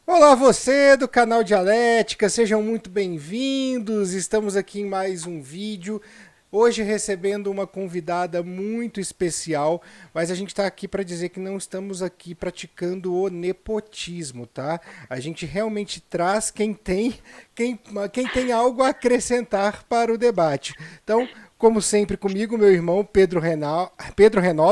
Olá você do canal Dialética, sejam muito bem-vindos. Estamos aqui em mais um vídeo. Hoje recebendo uma convidada muito especial, mas a gente está aqui para dizer que não estamos aqui praticando o nepotismo, tá? A gente realmente traz quem tem algo a acrescentar para o debate. Então, como sempre comigo, meu irmão Pedro Renal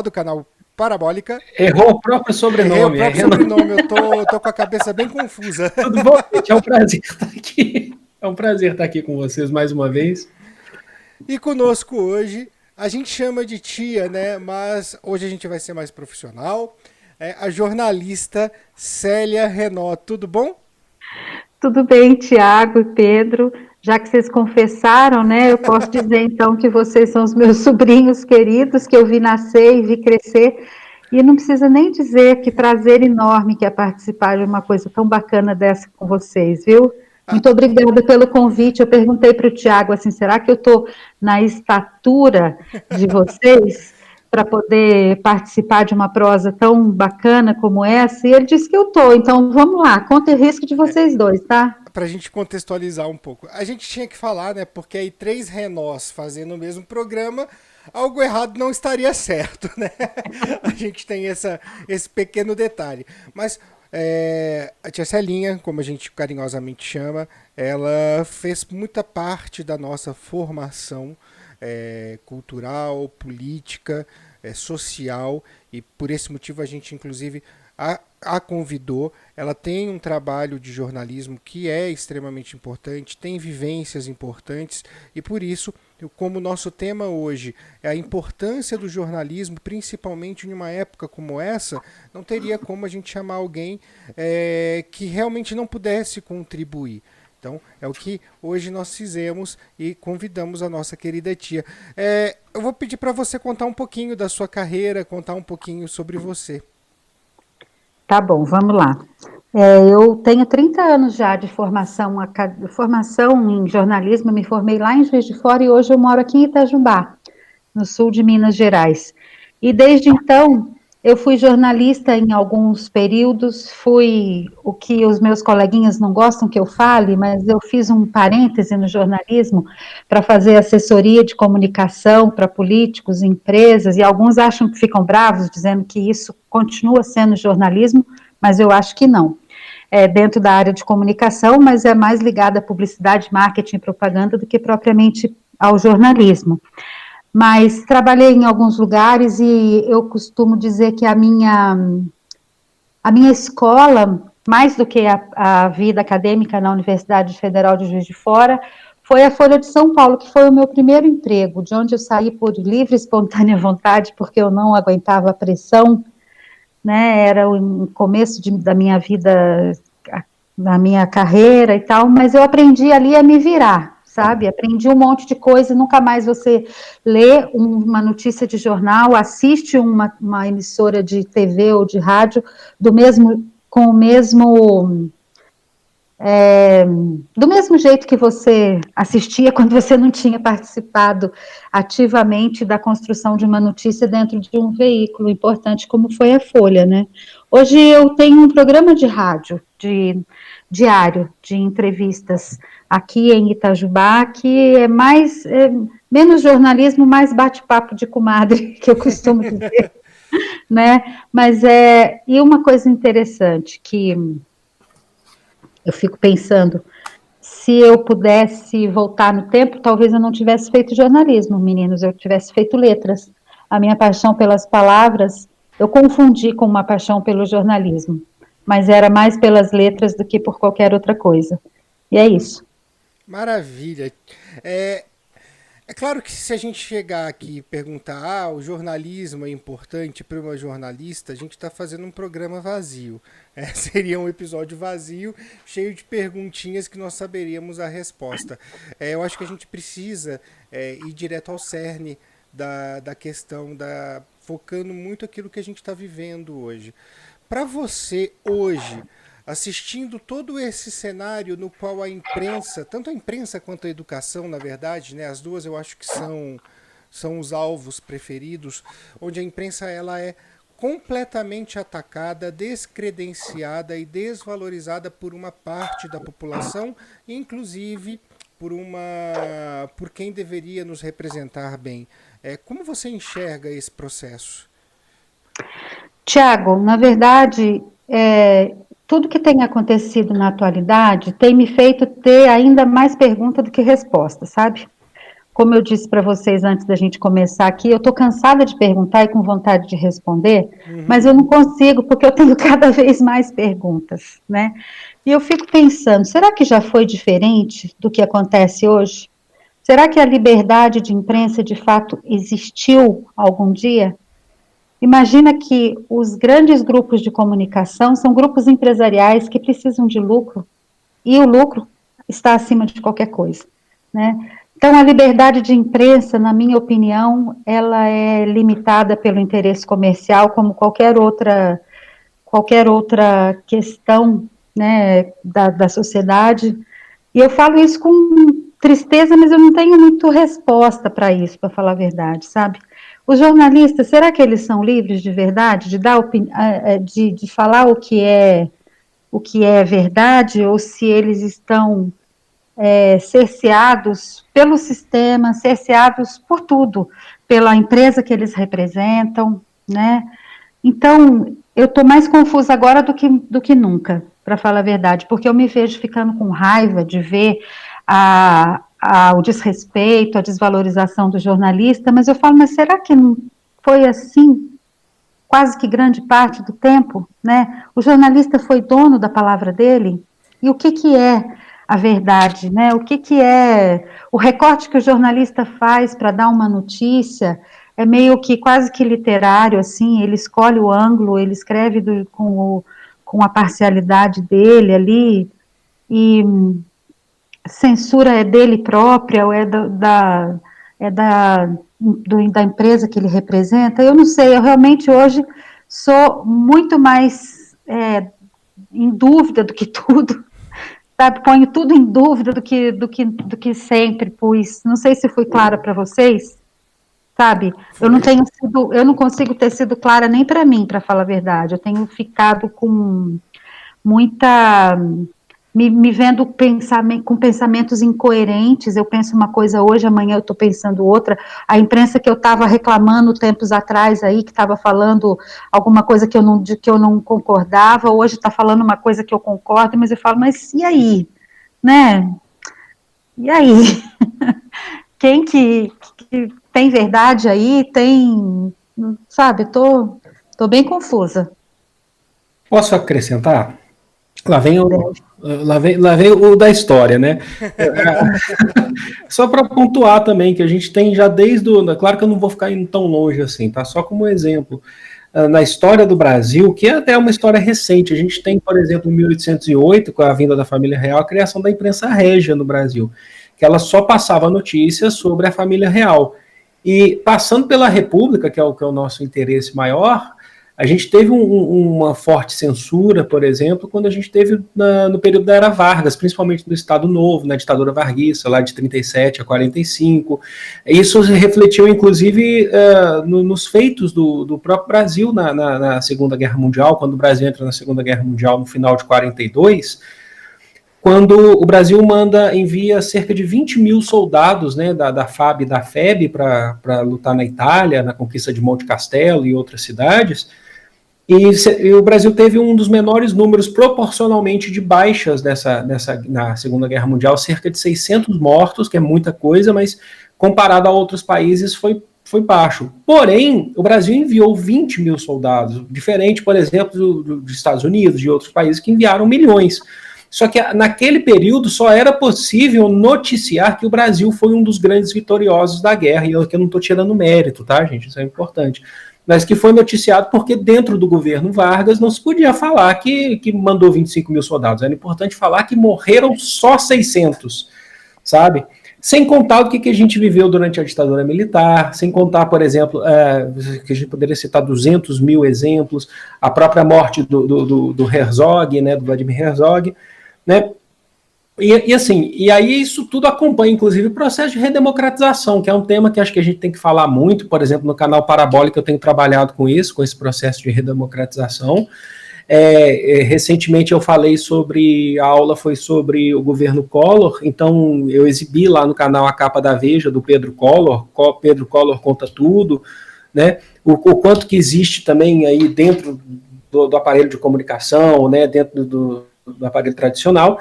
do canal Parabólica. Errou o próprio Errei o sobrenome, é próprio Renan. sobrenome, eu tô com a cabeça bem confusa. Tudo bom, gente? É um prazer estar aqui. É um prazer estar aqui com vocês mais uma vez. E conosco hoje, a gente chama de tia, né? Mas hoje a gente vai ser mais profissional. É a jornalista Célia Renó. Tudo bom? Tudo bem, Tiago e Pedro. Já que vocês confessaram, né, eu posso dizer então que vocês são os meus sobrinhos queridos, que eu vi nascer e vi crescer. E não precisa nem dizer que prazer enorme que é participar de uma coisa tão bacana dessa com vocês, viu? Ah, Muito obrigada pelo convite. Eu perguntei para o Tiago assim, será que eu estou na estatura de vocês para poder participar de uma prosa tão bacana como essa? E ele disse que eu estou. Então vamos lá, conta o risco de vocês dois, tá? pra gente contextualizar um pouco. A gente tinha que falar, né? Porque aí três Renós fazendo o mesmo programa, algo errado não estaria certo, né? A gente tem esse pequeno detalhe. Mas a tia Celinha, como a gente carinhosamente chama, ela fez muita parte da nossa formação cultural, política, social, e por esse motivo a gente, inclusive, a convidou. Ela tem um trabalho de jornalismo que é extremamente importante, tem vivências importantes, e por isso, como o nosso tema hoje é a importância do jornalismo, principalmente em uma época como essa, não teria como a gente chamar alguém que realmente não pudesse contribuir. Então, é o que hoje nós fizemos e convidamos a nossa querida tia. Eu vou pedir para você contar um pouquinho da sua carreira, contar um pouquinho sobre você. Tá bom, vamos lá. Eu tenho 30 anos já de formação em jornalismo, me formei lá em Juiz de Fora e hoje eu moro aqui em Itajubá, no sul de Minas Gerais. E desde então eu fui jornalista em alguns períodos, fui o que os meus coleguinhas não gostam que eu fale, mas eu fiz um parêntese no jornalismo para fazer assessoria de comunicação para políticos, empresas, e alguns acham que ficam bravos, dizendo que isso continua sendo jornalismo, mas eu acho que não. É dentro da área de comunicação, mas é mais ligada à publicidade, marketing e propaganda do que propriamente ao jornalismo. Mas trabalhei em alguns lugares e eu costumo dizer que a minha escola, mais do que a vida acadêmica na Universidade Federal de Juiz de Fora, foi a Folha de São Paulo, que foi o meu primeiro emprego, de onde eu saí por livre e espontânea vontade, porque eu não aguentava a pressão, né? Era o começo da minha vida, da minha carreira e tal, mas eu aprendi ali a me virar, sabe? Aprendi um monte de coisa, nunca mais você lê uma notícia de jornal, assiste uma emissora de TV ou de rádio com o mesmo do mesmo jeito que você assistia quando você não tinha participado ativamente da construção de uma notícia dentro de um veículo importante como foi a Folha, né? Hoje eu tenho um programa de rádio diário de entrevistas aqui em Itajubá que menos jornalismo, mais bate-papo de comadre, que eu costumo dizer, né? E uma coisa interessante que eu fico pensando, se eu pudesse voltar no tempo, talvez eu não tivesse feito jornalismo, meninos, eu tivesse feito letras. A minha paixão pelas palavras, eu confundi com uma paixão pelo jornalismo, mas era mais pelas letras do que por qualquer outra coisa. E é isso. Maravilha. É, É claro que se a gente chegar aqui e perguntar, o jornalismo é importante para uma jornalista, a gente está fazendo um programa vazio. Seria um episódio vazio, cheio de perguntinhas que nós saberíamos a resposta. Eu acho que a gente precisa ir direto ao cerne da questão, focando muito aquilo que a gente está vivendo hoje. Para você, hoje, assistindo todo esse cenário no qual a imprensa, tanto a imprensa quanto a educação, na verdade, né, as duas eu acho que são os alvos preferidos, onde a imprensa ela é completamente atacada, descredenciada e desvalorizada por uma parte da população, inclusive por quem deveria nos representar bem. Como você enxerga esse processo? Tiago, na verdade, tudo que tem acontecido na atualidade tem me feito ter ainda mais pergunta do que resposta, sabe? Como eu disse para vocês antes da gente começar aqui, eu estou cansada de perguntar e com vontade de responder, mas eu não consigo porque eu tenho cada vez mais perguntas, né? E eu fico pensando, será que já foi diferente do que acontece hoje? Será que a liberdade de imprensa de fato existiu algum dia? Imagina que os grandes grupos de comunicação são grupos empresariais que precisam de lucro, e o lucro está acima de qualquer coisa, né? Então, a liberdade de imprensa, na minha opinião, ela é limitada pelo interesse comercial, como qualquer outra questão, né, da sociedade. E eu falo isso com tristeza, mas eu não tenho muito resposta para isso, para falar a verdade, sabe? Os jornalistas, será que eles são livres de verdade, de dar de falar o que é verdade, ou se eles estão cerceados pelo sistema, cerceados por tudo, pela empresa que eles representam, né? Então, eu estou mais confusa agora do que nunca, para falar a verdade, porque eu me vejo ficando com raiva de ver o desrespeito, a desvalorização do jornalista, mas eu falo, mas será que não foi assim quase que grande parte do tempo, né? O jornalista foi dono da palavra dele, e o que é a verdade, né? O que é o recorte que o jornalista faz para dar uma notícia? É meio que quase que literário, assim, ele escolhe o ângulo, ele escreve com a parcialidade dele ali, e censura é dele própria, ou da empresa que ele representa. Eu não sei, eu realmente hoje sou muito mais em dúvida do que tudo, sabe? Ponho tudo em dúvida do que sempre pus. Não sei se fui clara para vocês, sabe? Eu não consigo ter sido clara nem para mim, para falar a verdade. Eu tenho ficado com muita me vendo com pensamentos incoerentes. Eu penso uma coisa hoje, amanhã eu estou pensando outra. A imprensa que eu estava reclamando tempos atrás aí, que estava falando alguma coisa que eu não concordava, hoje está falando uma coisa que eu concordo, mas eu falo, mas e aí? Né? E aí? Quem que tem verdade aí? Sabe, tô bem confusa. Posso acrescentar? Lá vem o da história, né? Só para pontuar também, que a gente tem já Claro que eu não vou ficar indo tão longe assim, tá? Só como exemplo. Na história do Brasil, que é até uma história recente, a gente tem, por exemplo, em 1808, com a vinda da família real, a criação da imprensa régia no Brasil, que ela só passava notícias sobre a família real. E passando pela República, que é o nosso interesse maior, a gente teve uma forte censura, por exemplo, quando a gente teve no período da Era Vargas, principalmente no Estado Novo, na ditadura varguista, lá de 37 a 45. Isso refletiu, inclusive, nos feitos do próprio Brasil na Segunda Guerra Mundial, quando o Brasil entra na Segunda Guerra Mundial no final de 42, quando o Brasil envia cerca de 20 mil soldados, né, da FAB e da FEB para lutar na Itália, na conquista de Monte Castelo e outras cidades. E o Brasil teve um dos menores números proporcionalmente de baixas na Segunda Guerra Mundial, cerca de 600 mortos, que é muita coisa, mas comparado a outros países foi baixo. Porém, o Brasil enviou 20 mil soldados, diferente, por exemplo, dos Estados Unidos, de outros países que enviaram milhões. Só que naquele período só era possível noticiar que o Brasil foi um dos grandes vitoriosos da guerra, e eu não estou tirando mérito, tá, gente? Isso é importante. Mas que foi noticiado porque dentro do governo Vargas não se podia falar que mandou 25 mil soldados. Era importante falar que morreram só 600, sabe? Sem contar o que a gente viveu durante a ditadura militar, sem contar, por exemplo, que a gente poderia citar 200 mil exemplos, a própria morte do Herzog, né, do Vladimir Herzog, né? Assim, e aí isso tudo acompanha, inclusive, o processo de redemocratização, que é um tema que acho que a gente tem que falar muito, por exemplo, no canal Parabólica eu tenho trabalhado com isso, com esse processo de redemocratização. Recentemente eu falei sobre, a aula foi sobre o governo Collor, então eu exibi lá no canal A Capa da Veja, do Pedro Collor, Pedro Collor conta tudo, né, o quanto que existe também aí dentro do aparelho de comunicação, né, dentro do aparelho tradicional.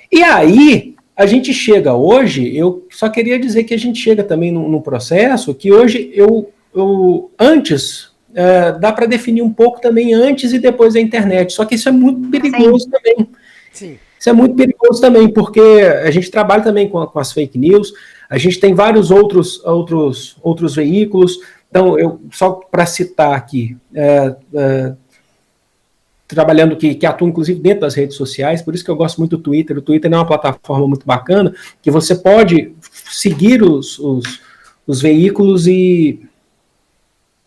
E aí, a gente chega hoje, eu só queria dizer que a gente chega também num processo que hoje antes, dá para definir um pouco também antes e depois da internet, só que isso é muito perigoso Sim. também. Sim. Isso é muito perigoso também, porque a gente trabalha também com as fake news, a gente tem vários outros veículos, então, só para citar aqui, trabalhando que atua inclusive dentro das redes sociais, por isso que eu gosto muito do Twitter. O Twitter é uma plataforma muito bacana, que você pode seguir os veículos e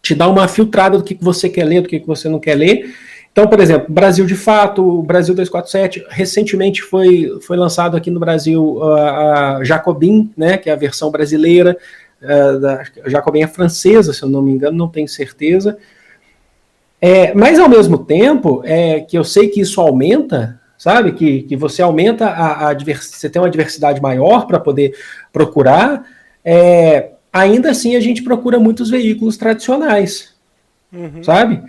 te dar uma filtrada do que você quer ler, do que você não quer ler. Então, por exemplo, Brasil de Fato, o Brasil 247, recentemente foi lançado aqui no Brasil a Jacobin, né, que é a versão brasileira, a Jacobin é francesa, se eu não me engano, não tenho certeza. Mas, ao mesmo tempo, que eu sei que isso aumenta, sabe? Que você aumenta você tem uma diversidade maior para poder procurar, ainda assim a gente procura muitos veículos tradicionais, sabe?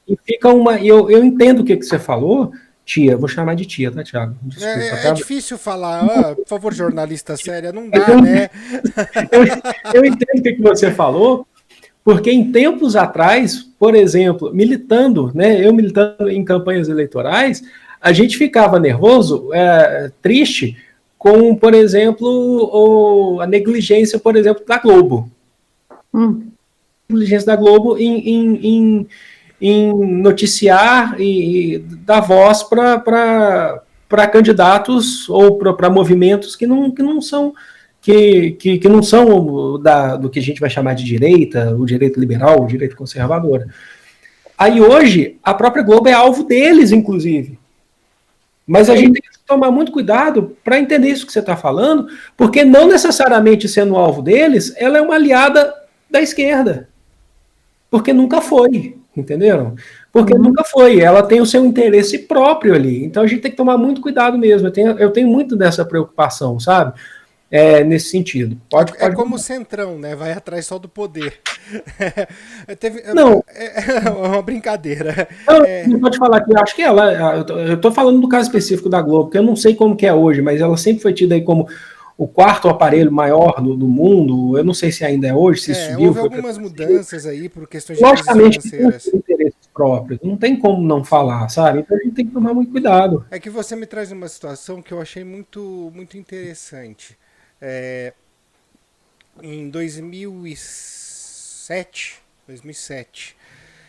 E fica uma... Eu entendo o que você falou, tia, vou chamar de tia, tá, Thiago? Desculpa, É tá? difícil falar, por favor, jornalista séria, não dá, né? Eu entendo o que você falou, porque em tempos atrás, por exemplo, eu militando em campanhas eleitorais, a gente ficava nervoso, triste, com, por exemplo, a negligência, por exemplo, da Globo. Negligência da Globo em noticiar e dar voz para candidatos ou para movimentos que não são que não são do que a gente vai chamar de direita, o direito liberal, o direito conservador. Aí hoje, a própria Globo é alvo deles, inclusive. Mas a gente tem que tomar muito cuidado para entender isso que você está falando, porque não necessariamente sendo alvo deles, ela é uma aliada da esquerda. Porque nunca foi, entenderam? Porque nunca foi, ela tem o seu interesse próprio ali. Então a gente tem que tomar muito cuidado mesmo. Eu tenho muito dessa preocupação, sabe? Nesse sentido. Pode como o Centrão, né? Vai atrás só do poder. Não. É uma brincadeira. Não pode falar que eu acho que eu estou falando do caso específico da Globo, porque eu não sei como que é hoje, mas ela sempre foi tida aí como o quarto aparelho maior do mundo. Eu não sei se ainda é hoje, se subiu. Houve algumas mudanças aí por questões de logicamente financeiras. Tem interesses próprios, não tem como não falar, sabe? Então a gente tem que tomar muito cuidado. É que você me traz uma situação que eu achei muito, muito interessante. Em 2007,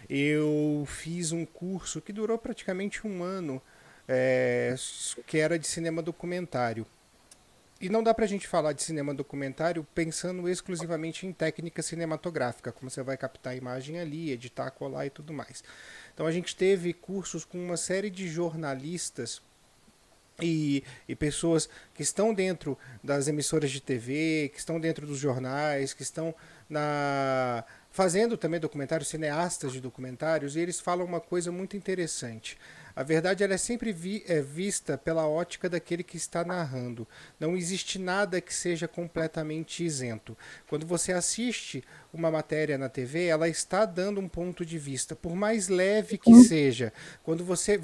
eu fiz um curso que durou praticamente um ano, que era de cinema documentário. E não dá pra gente falar de cinema documentário pensando exclusivamente em técnica cinematográfica, como você vai captar a imagem ali, editar, colar e tudo mais. Então a gente teve cursos com uma série de jornalistas e pessoas que estão dentro das emissoras de TV, que estão dentro dos jornais, que estão fazendo também documentários, cineastas de documentários, e eles falam uma coisa muito interessante. A verdade ela é sempre vista pela ótica daquele que está narrando. Não existe nada que seja completamente isento. Quando você assiste uma matéria na TV, ela está dando um ponto de vista, por mais leve que seja. Quando você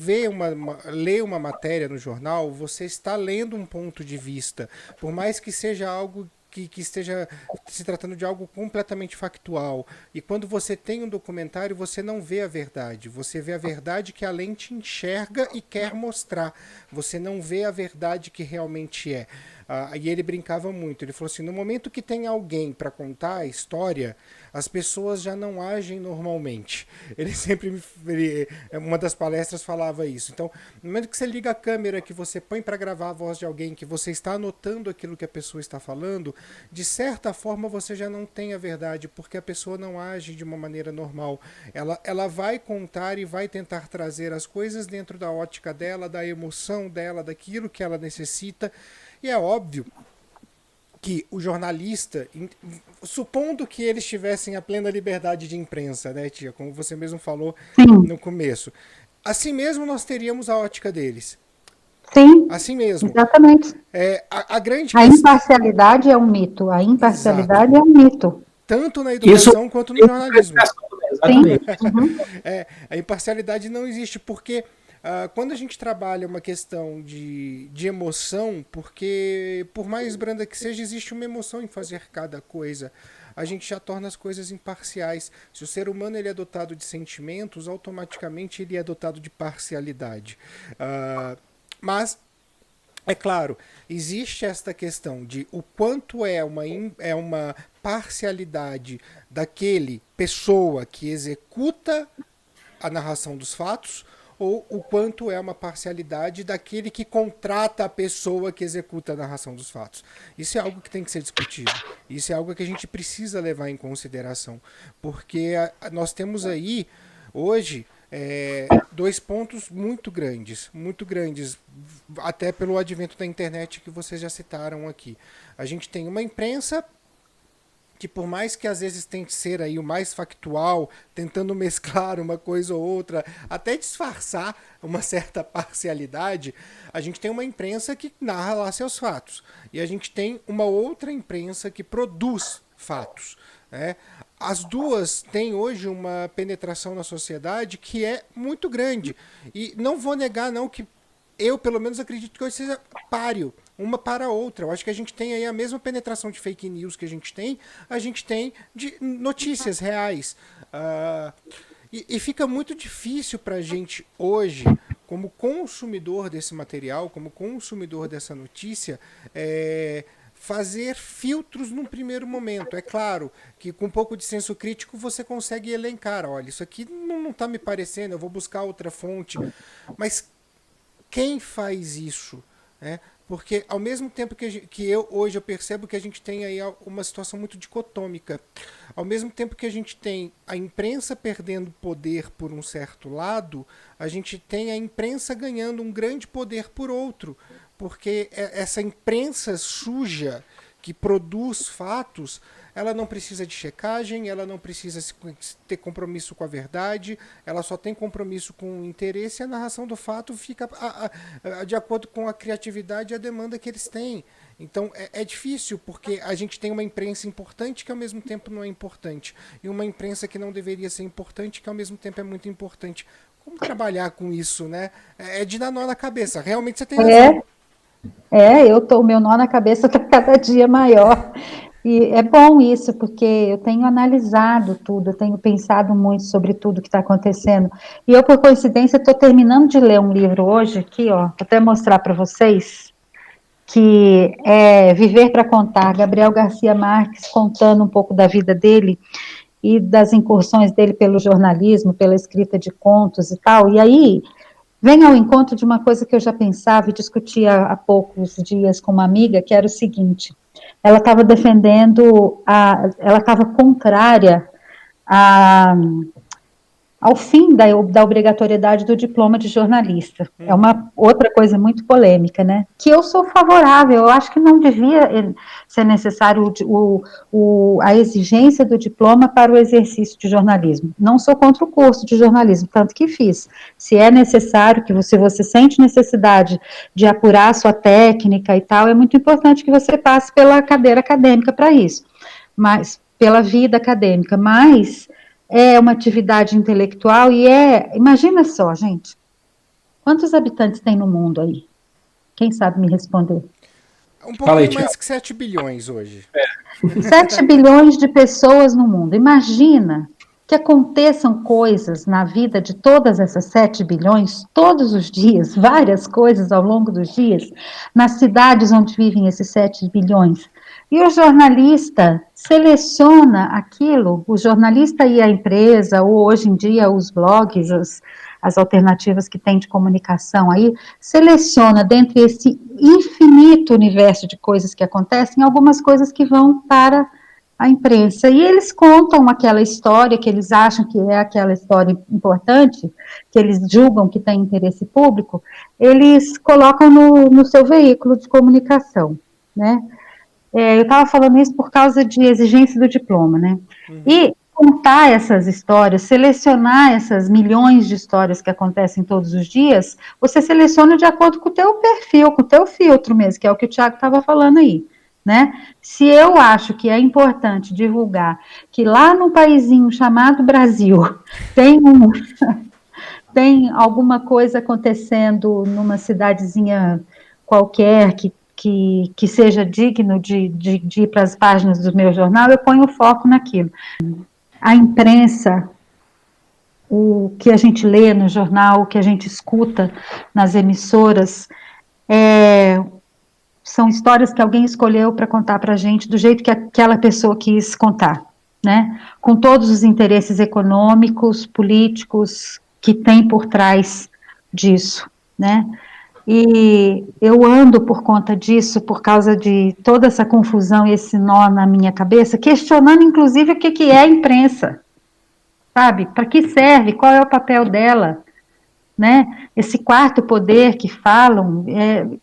lê uma matéria no jornal, você está lendo um ponto de vista, por mais que seja algo que esteja se tratando de algo completamente factual. E quando você tem um documentário, você não vê a verdade. Você vê a verdade que a lente enxerga e quer mostrar. Você não vê a verdade que realmente é. E ele brincava muito. Ele falou assim: no momento que tem alguém para contar a história, as pessoas já não agem normalmente. Ele sempre, uma das palestras falava isso. Então, no momento que você liga a câmera, que você põe para gravar a voz de alguém, que você está anotando aquilo que a pessoa está falando, de certa forma você já não tem a verdade, porque a pessoa não age de uma maneira normal. Ela vai contar e vai tentar trazer as coisas dentro da ótica dela, da emoção dela, daquilo que ela necessita. E é óbvio que o jornalista, supondo que eles tivessem a plena liberdade de imprensa, né, tia, como você mesmo falou Sim. no começo, assim mesmo nós teríamos a ótica deles. Sim, Assim mesmo. exatamente. A grande A questão... imparcialidade é um mito. A Exato. imparcialidade é um mito. Tanto na Isso educação quanto no jornalismo. Sim. Exatamente. Uhum. A imparcialidade não existe, porque quando a gente trabalha uma questão de emoção, porque por mais branda que seja, existe uma emoção em fazer cada coisa. A gente já torna as coisas imparciais. Se o ser humano ele é dotado de sentimentos, automaticamente ele é dotado de parcialidade. Mas é claro, existe esta questão de o quanto é uma parcialidade daquele pessoa que executa a narração dos fatos, ou o quanto é uma parcialidade daquele que contrata a pessoa que executa a narração dos fatos. Isso é algo que tem que ser discutido. Isso é algo que a gente precisa levar em consideração. Porque nós temos aí, hoje, dois pontos muito grandes, até pelo advento da internet que vocês já citaram aqui. A gente tem uma imprensa que, por mais que às vezes tente ser aí o mais factual, tentando mesclar uma coisa ou outra, até disfarçar uma certa parcialidade, a gente tem uma imprensa que narra lá seus fatos. E a gente tem uma outra imprensa que produz fatos, né? As duas têm hoje uma penetração na sociedade que é muito grande. E não vou negar, não, que eu, pelo menos, acredito que hoje seja páreo uma para a outra. Eu acho que a gente tem aí a mesma penetração de fake news que a gente tem de notícias reais. E fica muito difícil para a gente hoje, como consumidor desse material, como consumidor dessa notícia, fazer filtros num primeiro momento. É claro que com um pouco de senso crítico você consegue elencar, olha, isso aqui não está me parecendo, eu vou buscar outra fonte. Mas quem faz isso? Né? Porque ao mesmo tempo que hoje eu percebo que a gente tem aí uma situação muito dicotômica, ao mesmo tempo que a gente tem a imprensa perdendo poder por um certo lado, a gente tem a imprensa ganhando um grande poder por outro, porque essa imprensa suja que produz fatos, ela não precisa de checagem, ela não precisa ter compromisso com a verdade, ela só tem compromisso com o interesse, e a narração do fato fica de acordo com a criatividade e a demanda que eles têm. Então é difícil, porque a gente tem uma imprensa importante que ao mesmo tempo não é importante, e uma imprensa que não deveria ser importante que ao mesmo tempo é muito importante. Como trabalhar com isso, né? É de dar nó na cabeça. Realmente você tem razão. O meu nó na cabeça está cada dia maior. E é bom isso, porque eu tenho analisado tudo, eu tenho pensado muito sobre tudo que está acontecendo. E eu, por coincidência, estou terminando de ler um livro hoje, aqui, ó, vou até mostrar para vocês, que é Viver para Contar, Gabriel Garcia Marques contando um pouco da vida dele e das incursões dele pelo jornalismo, pela escrita de contos e tal. E aí vem ao encontro de uma coisa que eu já pensava e discutia há poucos dias com uma amiga, que era o seguinte: ela estava defendendo, ela estava contrária ao fim da obrigatoriedade do diploma de jornalista. É uma outra coisa muito polêmica, né? Que eu sou favorável, eu acho que não devia ser necessário a exigência do diploma para o exercício de jornalismo. Não sou contra o curso de jornalismo, tanto que fiz. Se é necessário, se você sente necessidade de apurar a sua técnica e tal, é muito importante que você passe pela cadeira acadêmica para isso, mas pela vida acadêmica, mas é uma atividade intelectual e imagina só, gente, quantos habitantes tem no mundo aí? Quem sabe me responder? Um pouquinho mais que 7 bilhões hoje. 7 bilhões de pessoas no mundo. Imagina que aconteçam coisas na vida de todas essas 7 bilhões, todos os dias, várias coisas ao longo dos dias, nas cidades onde vivem esses 7 bilhões. E o jornalista seleciona aquilo, o jornalista e a empresa, ou hoje em dia os blogs, as alternativas que tem de comunicação aí, seleciona dentre esse infinito universo de coisas que acontecem, algumas coisas que vão para a imprensa. E eles contam aquela história que eles acham que é aquela história importante, que eles julgam que tem interesse público, eles colocam no seu veículo de comunicação, né? Eu estava falando isso por causa de exigência do diploma, né? E contar essas histórias, selecionar essas milhões de histórias que acontecem todos os dias, você seleciona de acordo com o teu perfil, com o teu filtro mesmo, que é o que o Tiago estava falando aí, né? Se eu acho que é importante divulgar que lá num paísinho chamado Brasil tem alguma coisa acontecendo numa cidadezinha qualquer que seja digno de ir para as páginas do meu jornal, eu ponho foco naquilo. A imprensa, o que a gente lê no jornal, o que a gente escuta nas emissoras, são histórias que alguém escolheu para contar para a gente do jeito que aquela pessoa quis contar, né? Com todos os interesses econômicos, políticos que tem por trás disso, né? E eu ando por conta disso, por causa de toda essa confusão e esse nó na minha cabeça, questionando inclusive o que é a imprensa, sabe? Para que serve? Qual é o papel dela? Né? Esse quarto poder que falam,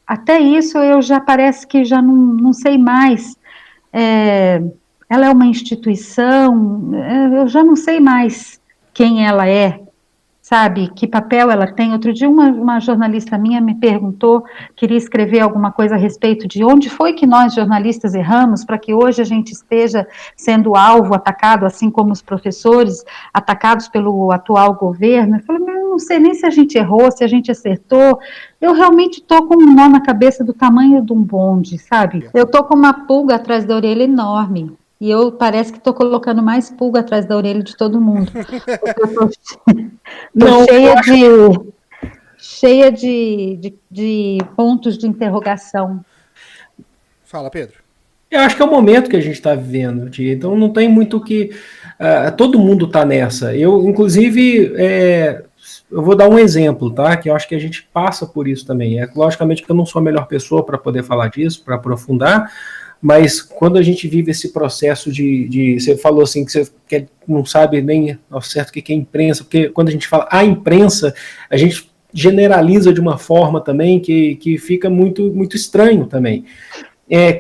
até isso eu já parece que já não sei mais. Ela é uma instituição, eu já não sei mais quem ela é, sabe, que papel ela tem. Outro dia uma jornalista minha me perguntou, queria escrever alguma coisa a respeito de onde foi que nós jornalistas erramos para que hoje a gente esteja sendo alvo, atacado, assim como os professores, atacados pelo atual governo. Eu falei, mas eu não sei nem se a gente errou, se a gente acertou. Eu realmente estou com um nó na cabeça do tamanho de um bonde, sabe? Eu estou com uma pulga atrás da orelha enorme. E eu parece que estou colocando mais pulga atrás da orelha de todo mundo. Estou cheia de pontos de interrogação. Fala, Pedro. Eu acho que é o momento que a gente está vivendo, Tia. Então não tem muito o que... todo mundo está nessa. Eu, inclusive, eu vou dar um exemplo, tá? Que eu acho que a gente passa por isso também. Logicamente que eu não sou a melhor pessoa para poder falar disso, para aprofundar, mas quando a gente vive esse processo você falou assim, que você não sabe nem ao certo o que é imprensa, porque quando a gente fala a imprensa, a gente generaliza de uma forma também que fica muito, muito estranho também.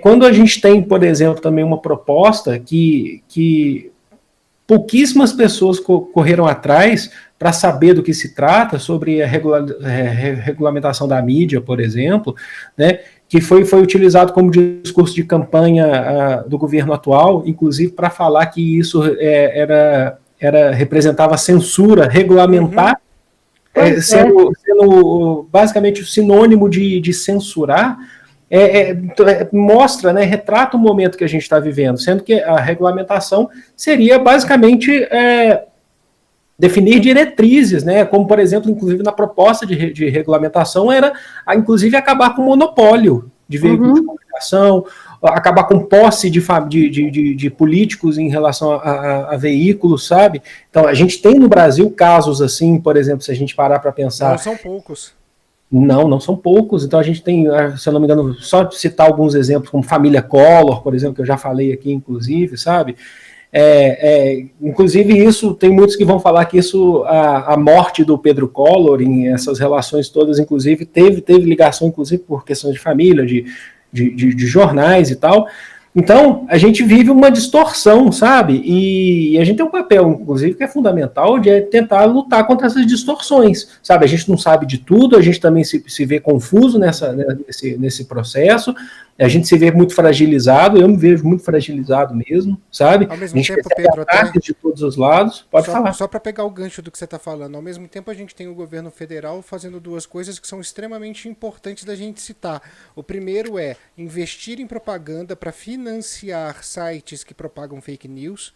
Quando a gente tem, por exemplo, também uma proposta que pouquíssimas pessoas correram atrás para saber do que se trata, sobre a regulamentação da mídia, por exemplo, né, que foi utilizado como discurso de campanha do governo atual, inclusive para falar que isso representava censura regulamentar, sendo basicamente o sinônimo de censurar. Mostra, né, retrata o momento que a gente está vivendo, sendo que a regulamentação seria basicamente definir diretrizes, né, como, por exemplo, inclusive na proposta de regulamentação era, inclusive, acabar com o monopólio de veículos de comunicação, acabar com posse de políticos em relação a veículos, sabe? Então, a gente tem no Brasil casos assim, por exemplo, se a gente parar para pensar... Não são poucos. Não são poucos. Então a gente tem, se eu não me engano, só citar alguns exemplos, como Família Collor, por exemplo, que eu já falei aqui, inclusive, sabe? Inclusive isso, tem muitos que vão falar que isso, a morte do Pedro Collor, em essas relações todas, inclusive, teve ligação, inclusive, por questões de família, de jornais e tal. Então, a gente vive uma distorção, sabe? E a gente tem um papel, inclusive, que é fundamental, de tentar lutar contra essas distorções, sabe? A gente não sabe de tudo, a gente também se vê confuso nesse processo, a gente se vê muito fragilizado, eu me vejo muito fragilizado mesmo, sabe? Ao mesmo a gente tempo, Pedro, até de todos os lados, pode falar. Só para pegar o gancho do que você está falando, ao mesmo tempo a gente tem o governo federal fazendo duas coisas que são extremamente importantes da gente citar. O primeiro é investir em propaganda para financiar sites que propagam fake news.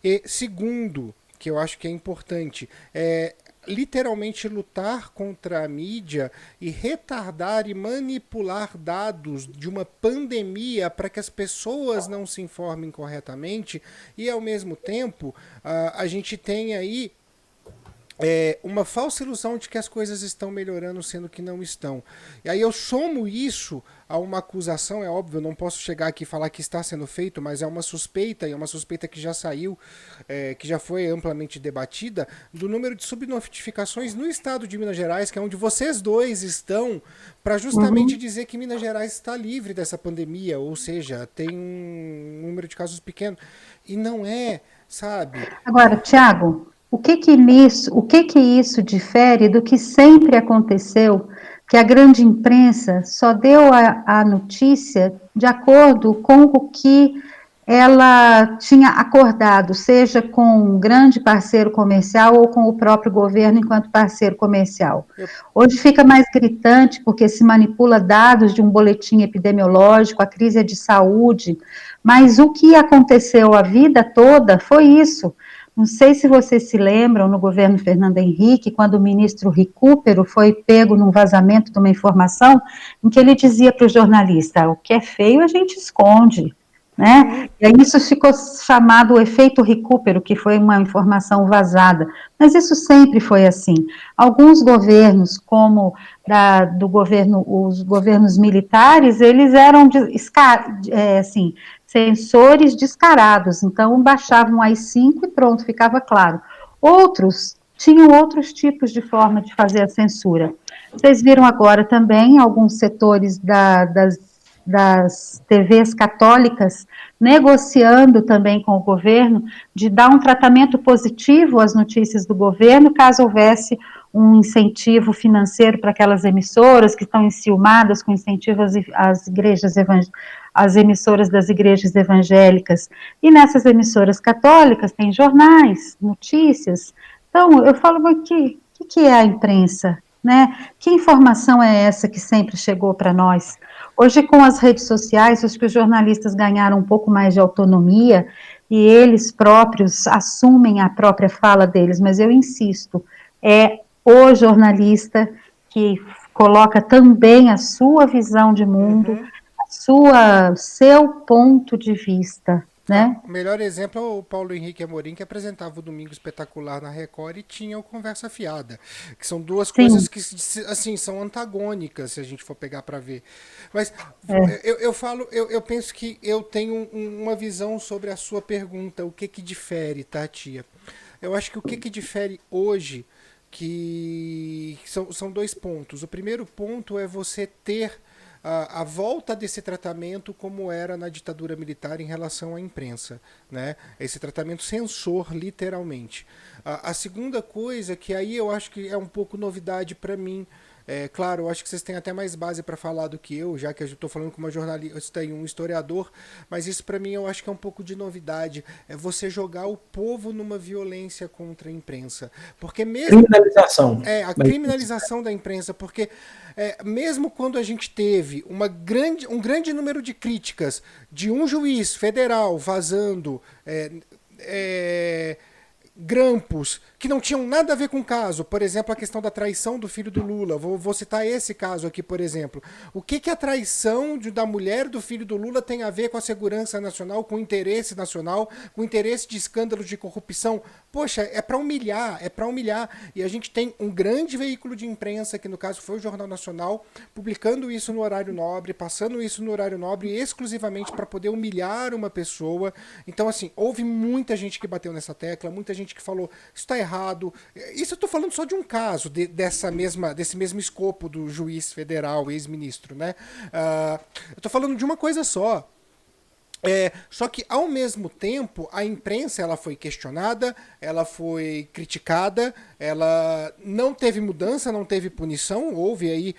E segundo, que eu acho que é importante. Literalmente lutar contra a mídia e retardar e manipular dados de uma pandemia para que as pessoas não se informem corretamente e, ao mesmo tempo, a gente tem aí uma falsa ilusão de que as coisas estão melhorando, sendo que não estão. E aí eu somo isso a uma acusação, é óbvio, eu não posso chegar aqui e falar que está sendo feito, mas é uma suspeita, e é uma suspeita que já saiu, que já foi amplamente debatida, do número de subnotificações no estado de Minas Gerais, que é onde vocês dois estão, para justamente dizer que Minas Gerais está livre dessa pandemia, ou seja, tem um número de casos pequeno. E não é, sabe? Agora, Tiago, o que que isso difere do que sempre aconteceu, que a grande imprensa só deu a notícia de acordo com o que ela tinha acordado, seja com um grande parceiro comercial ou com o próprio governo enquanto parceiro comercial. Hoje fica mais gritante porque se manipula dados de um boletim epidemiológico, a crise é de saúde, mas o que aconteceu a vida toda foi isso. Não sei se vocês se lembram, no governo Fernando Henrique, quando o ministro Recupero foi pego num vazamento de uma informação, em que ele dizia para o jornalista, o que é feio a gente esconde, né? E aí isso ficou chamado o efeito Recupero, que foi uma informação vazada, mas isso sempre foi assim. Alguns governos, como os governos militares, eles eram assim, censores descarados, então baixavam AI-5 e pronto, ficava claro. Outros tinham outros tipos de forma de fazer a censura. Vocês viram agora também alguns setores das TVs católicas negociando também com o governo de dar um tratamento positivo às notícias do governo, caso houvesse um incentivo financeiro para aquelas emissoras que estão enciumadas com incentivo às igrejas às emissoras das igrejas evangélicas. E nessas emissoras católicas tem jornais, notícias. Então, eu falo aqui, o que é a imprensa? Né? Que informação é essa que sempre chegou para nós? Hoje, com as redes sociais, acho que os jornalistas ganharam um pouco mais de autonomia e eles próprios assumem a própria fala deles, mas eu insisto, é o jornalista que coloca também a sua visão de mundo, seu ponto de vista, né? O melhor exemplo é o Paulo Henrique Amorim, que apresentava o Domingo Espetacular na Record e tinha o Conversa Fiada, que são duas coisas que, assim, são antagônicas, se a gente for pegar para ver. Mas eu penso que eu tenho uma visão sobre a sua pergunta, o que difere, tá, tia? Eu acho que o que difere hoje, que são dois pontos. O primeiro ponto é você ter a volta desse tratamento como era na ditadura militar em relação à imprensa, né? Esse tratamento censor, literalmente. A segunda coisa, que aí eu acho que é um pouco novidade para mim, claro, eu acho que vocês têm até mais base para falar do que eu, já que eu estou falando com uma jornalista e um historiador, mas isso para mim eu acho que é um pouco de novidade, é você jogar o povo numa violência contra a imprensa, porque mesmo criminalização, a criminalização da imprensa, porque mesmo quando a gente teve um grande número de críticas de um juiz federal vazando grampos que não tinham nada a ver com o caso, por exemplo, a questão da traição do filho do Lula, vou citar esse caso aqui, por exemplo. O que a traição da mulher do filho do Lula tem a ver com a segurança nacional, com o interesse nacional, com o interesse de escândalos de corrupção? Poxa, é para humilhar, e a gente tem um grande veículo de imprensa, que no caso foi o Jornal Nacional, publicando isso no horário nobre, passando isso no horário nobre, exclusivamente para poder humilhar uma pessoa. Então, assim, houve muita gente que bateu nessa tecla, muita gente que falou, isso está errado. Isso eu estou falando só de um caso, desse mesmo escopo do juiz federal, ex-ministro, né? Eu estou falando de uma coisa só. Só que, ao mesmo tempo, a imprensa ela foi questionada, ela foi criticada, ela não teve mudança, não teve punição, houve aí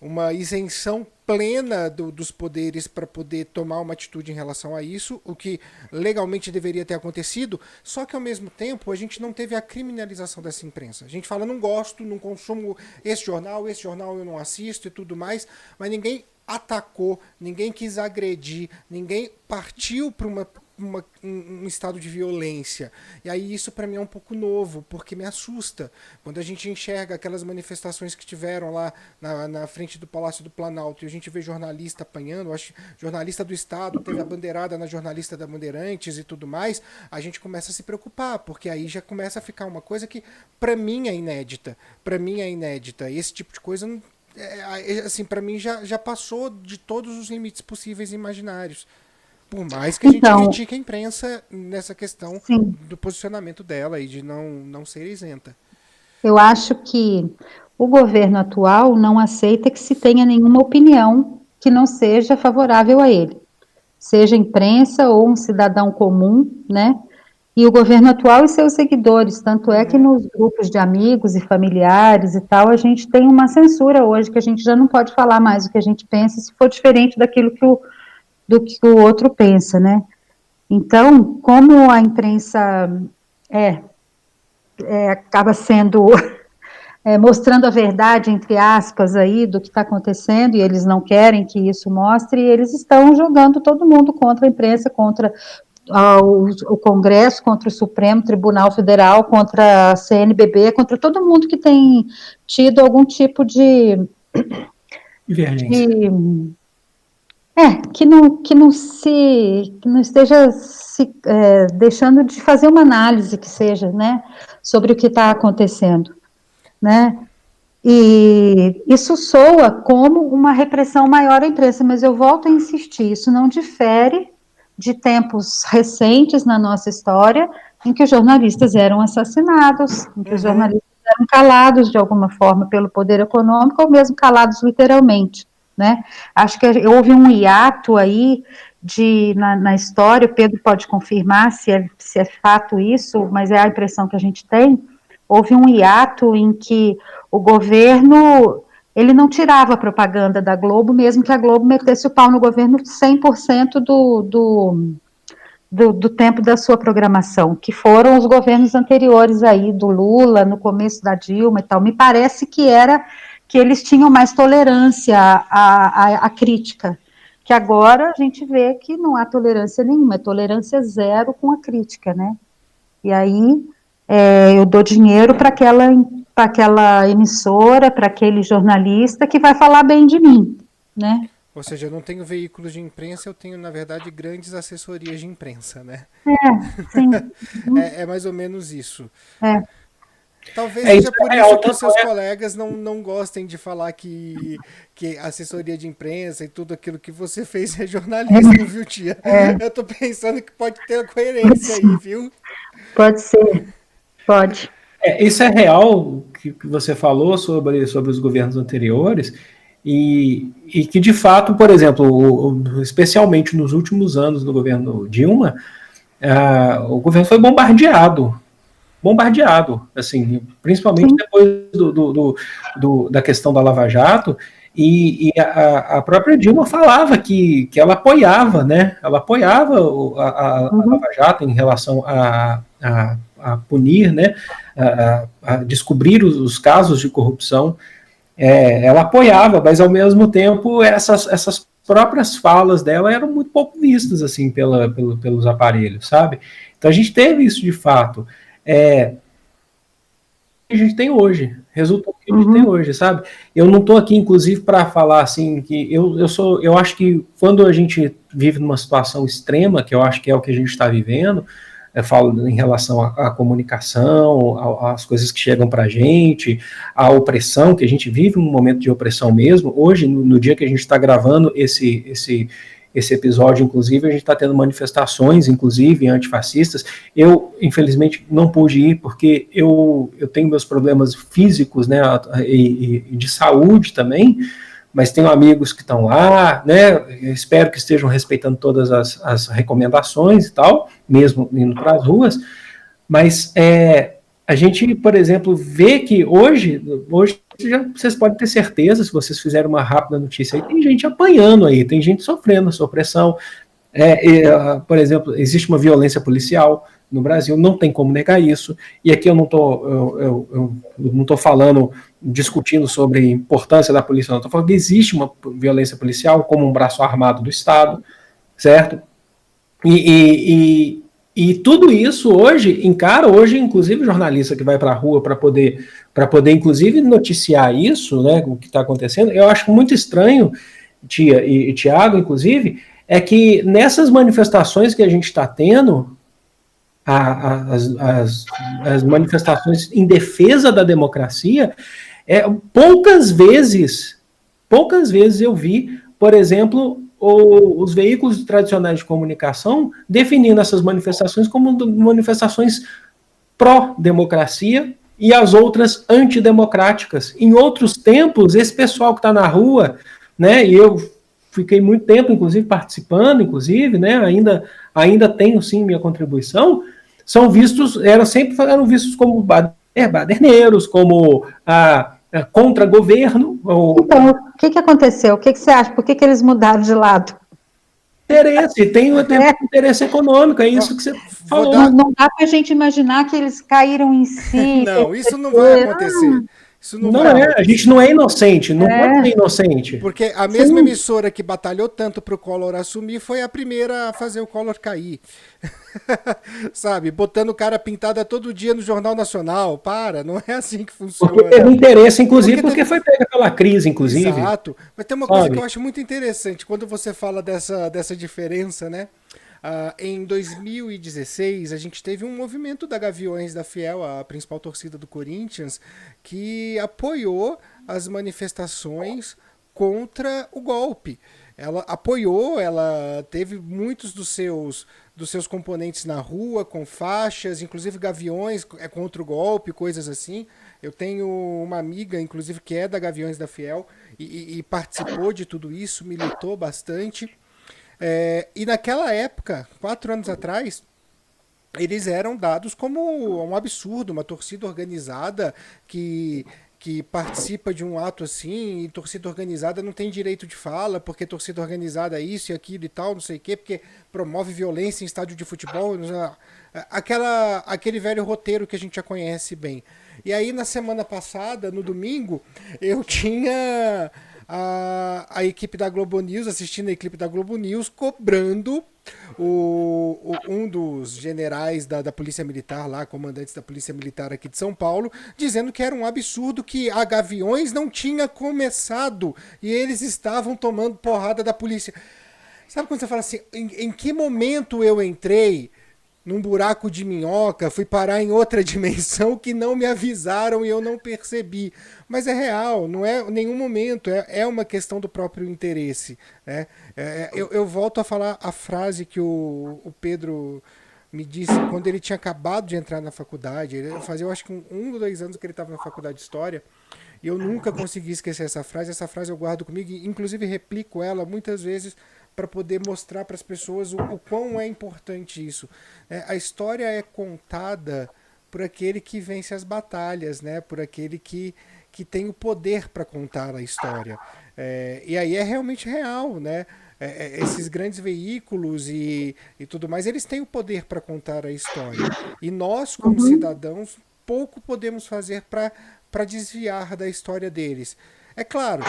uma isenção plena dos poderes para poder tomar uma atitude em relação a isso, o que legalmente deveria ter acontecido, só que ao mesmo tempo a gente não teve a criminalização dessa imprensa. A gente fala, não gosto, não consumo esse jornal eu não assisto e tudo mais, mas ninguém atacou, ninguém quis agredir, ninguém partiu para uma um estado de violência. E aí isso para mim é um pouco novo, porque me assusta. Quando a gente enxerga aquelas manifestações que tiveram lá na frente do Palácio do Planalto e a gente vê jornalista apanhando, acho jornalista do Estado, teve a bandeirada na jornalista da Bandeirantes e tudo mais, a gente começa a se preocupar, porque aí já começa a ficar uma coisa que para mim é inédita. Para mim é inédita. E esse tipo de coisa assim, para mim já passou de todos os limites possíveis e imaginários. Por mais que a gente critique a imprensa nessa questão do posicionamento dela e de não ser isenta. Eu acho que o governo atual não aceita que se tenha nenhuma opinião que não seja favorável a ele, seja imprensa ou um cidadão comum, né? E o governo atual e seus seguidores, tanto é que nos grupos de amigos e familiares e tal, a gente tem uma censura hoje, que a gente já não pode falar mais o que a gente pensa, se for diferente daquilo do que o outro pensa, né? Então, como a imprensa acaba sendo mostrando a verdade, entre aspas, aí, do que está acontecendo, e eles não querem que isso mostre, e eles estão jogando todo mundo contra a imprensa, contra o Congresso, contra o Supremo Tribunal Federal, contra a CNBB, contra todo mundo que tem tido algum tipo de divergência. Que não esteja deixando de fazer uma análise que seja, né, sobre o que está acontecendo, né, e isso soa como uma repressão maior à imprensa, mas eu volto a insistir, isso não difere de tempos recentes na nossa história, em que os jornalistas eram assassinados, em que os jornalistas eram calados de alguma forma pelo poder econômico, ou mesmo calados literalmente, né? Acho que houve um hiato aí na história, o Pedro pode confirmar se é fato isso, mas é a impressão que a gente tem, houve um hiato em que o governo, ele não tirava a propaganda da Globo, mesmo que a Globo metesse o pau no governo 100% do tempo da sua programação, que foram os governos anteriores aí, do Lula, no começo da Dilma e tal. Me parece que eles tinham mais tolerância à crítica, que agora a gente vê que não há tolerância nenhuma, é tolerância zero com a crítica, né? E aí eu dou dinheiro para aquela emissora, para aquele jornalista que vai falar bem de mim, né? Ou seja, eu não tenho veículos de imprensa, eu tenho, na verdade, grandes assessorias de imprensa, né? Sim. É mais ou menos isso. Talvez É, seja isso por é isso real, que os seus tanto é- colegas não gostem de falar que assessoria de imprensa e tudo aquilo que você fez é jornalismo, viu, tia? Eu tô pensando que pode ter coerência aí, viu? Pode ser, pode. Isso é real que você falou sobre os governos anteriores e que, de fato, por exemplo, especialmente nos últimos anos do governo Dilma, o governo foi bombardeado, assim, principalmente Sim. depois da questão da Lava Jato, e a própria Dilma falava que ela apoiava, né? Ela apoiava a Lava Jato em relação a punir, né? A descobrir os casos de corrupção. Ela apoiava, mas ao mesmo tempo essas próprias falas dela eram muito pouco vistas assim pelos aparelhos, sabe? Então a gente teve isso de fato. Que a gente tem hoje, resultado que a gente tem hoje, sabe? Eu não estou aqui, inclusive, para falar assim que eu acho que quando a gente vive numa situação extrema, que eu acho que é o que a gente está vivendo, eu falo em relação à comunicação, às coisas que chegam para a gente, à opressão, que a gente vive um momento de opressão mesmo. Hoje, no dia que a gente está gravando esse episódio, inclusive, a gente está tendo manifestações, inclusive, antifascistas. Eu, infelizmente, não pude ir porque eu tenho meus problemas físicos, né, e de saúde também, mas tenho amigos que estão lá, né, eu espero que estejam respeitando todas as recomendações e tal, mesmo indo para as ruas, mas a gente, por exemplo, vê que hoje vocês podem ter certeza, se vocês fizerem uma rápida notícia aí, tem gente apanhando aí, tem gente sofrendo essa opressão. Por exemplo, existe uma violência policial no Brasil, não tem como negar isso, e aqui eu não estou falando, discutindo sobre a importância da polícia, não, estou falando que existe uma violência policial como um braço armado do Estado, certo? E tudo isso hoje, inclusive, o jornalista que vai para a rua para poder, inclusive, noticiar isso, né, o que está acontecendo. Eu acho muito estranho, Tia e Tiago, inclusive, é que nessas manifestações que a gente está tendo, as manifestações em defesa da democracia, poucas vezes eu vi, por exemplo, os veículos tradicionais de comunicação definindo essas manifestações como manifestações pró-democracia e as outras antidemocráticas. Em outros tempos, esse pessoal que está na rua, né, e eu fiquei muito tempo, inclusive, participando, inclusive, né, ainda tenho, sim, minha contribuição, eram vistos como baderneiros, como contra-governo. Então, o que aconteceu? O que você acha? Por que eles mudaram de lado? Tem um interesse econômico, é isso que você falou. Não dá para a gente imaginar que eles caíram em si. Não, isso não vai acontecer. Isso não vai acontecer. A gente não é inocente, não pode ser inocente. Porque a mesma emissora que batalhou tanto para o Collor assumir foi a primeira a fazer o Collor cair. Sabe? Botando o cara pintada todo dia no Jornal Nacional. Não é assim que funciona. Porque teve interesse, inclusive, porque foi pega pela crise, inclusive. Exato. Mas tem uma coisa que eu acho muito interessante, quando você fala dessa diferença, né? Em 2016, a gente teve um movimento da Gaviões da Fiel, a principal torcida do Corinthians, que apoiou as manifestações contra o golpe. Ela apoiou, ela teve muitos dos seus componentes na rua, com faixas, inclusive Gaviões contra o golpe, coisas assim. Eu tenho uma amiga, inclusive, que é da Gaviões da Fiel e participou de tudo isso, militou bastante. E naquela época, 4 anos atrás, eles eram dados como um absurdo, uma torcida organizada que participa de um ato assim, e torcida organizada não tem direito de fala, porque torcida organizada é isso e aquilo e tal, não sei o quê, porque promove violência em estádio de futebol, aquele velho roteiro que a gente já conhece bem. E aí, na semana passada, no domingo, eu tinha a equipe da Globo News, assistindo a equipe da Globo News, cobrando um dos generais da Polícia Militar lá, comandantes da Polícia Militar aqui de São Paulo, dizendo que era um absurdo que a Gaviões não tinha começado e eles estavam tomando porrada da polícia. Sabe quando você fala assim, em que momento eu entrei num buraco de minhoca, fui parar em outra dimensão que não me avisaram e eu não percebi. Mas é real, não é nenhum momento, é uma questão do próprio interesse. Né? Eu volto a falar a frase que o Pedro me disse quando ele tinha acabado de entrar na faculdade. Ele fazia, eu acho que 1 ou 2 anos que ele estava na faculdade de História, e eu nunca consegui esquecer essa frase. Essa frase eu guardo comigo e inclusive replico ela muitas vezes para poder mostrar para as pessoas o quão é importante isso. A história é contada por aquele que vence as batalhas, né? Por aquele que tem o poder para contar a história. E aí é realmente real, né? Esses grandes veículos e tudo mais, eles têm o poder para contar a história. E nós, como cidadãos, pouco podemos fazer para desviar da história deles. É claro,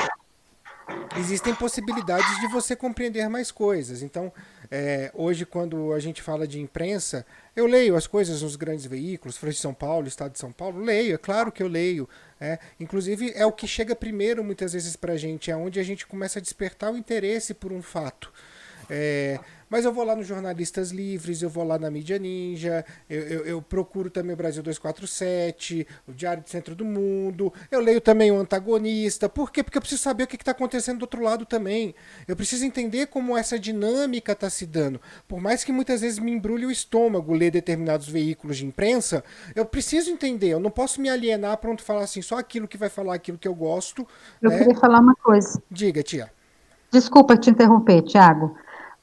existem possibilidades de você compreender mais coisas. Então, hoje, quando a gente fala de imprensa, eu leio as coisas nos grandes veículos, Folha de São Paulo, Estado de São Paulo, leio, é claro que eu leio. Inclusive, é o que chega primeiro, muitas vezes, para a gente, é onde a gente começa a despertar o interesse por um fato. Mas eu vou lá nos Jornalistas Livres, eu vou lá na Mídia Ninja, eu procuro também o Brasil 247, o Diário do Centro do Mundo, eu leio também o Antagonista. Por quê? Porque eu preciso saber o que está acontecendo do outro lado também. Eu preciso entender como essa dinâmica está se dando. Por mais que muitas vezes me embrulhe o estômago ler determinados veículos de imprensa, eu preciso entender, eu não posso me alienar, pronto, falar assim, só aquilo que vai falar aquilo que eu gosto. Eu queria falar uma coisa. Diga, tia. Desculpa te interromper, Tiago.